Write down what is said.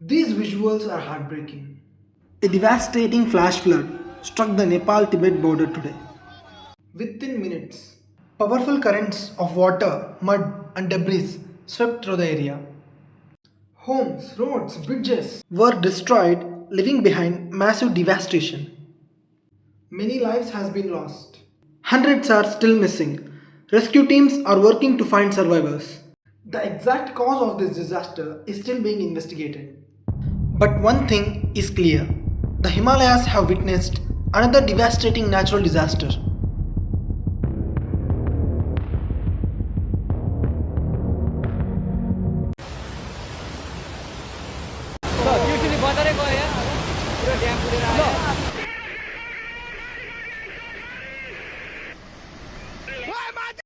These visuals are heartbreaking. A devastating flash flood struck the Nepal Tibet border today. Within minutes, powerful currents of water, mud, and debris swept through the area. Homes, roads, bridges Were destroyed, leaving behind massive devastation. Many lives has been lost. Hundreds are still missing. Rescue teams are working to find survivors. The exact cause of this disaster is still being investigated. But one thing is clear, the Himalayas have witnessed another devastating natural disaster.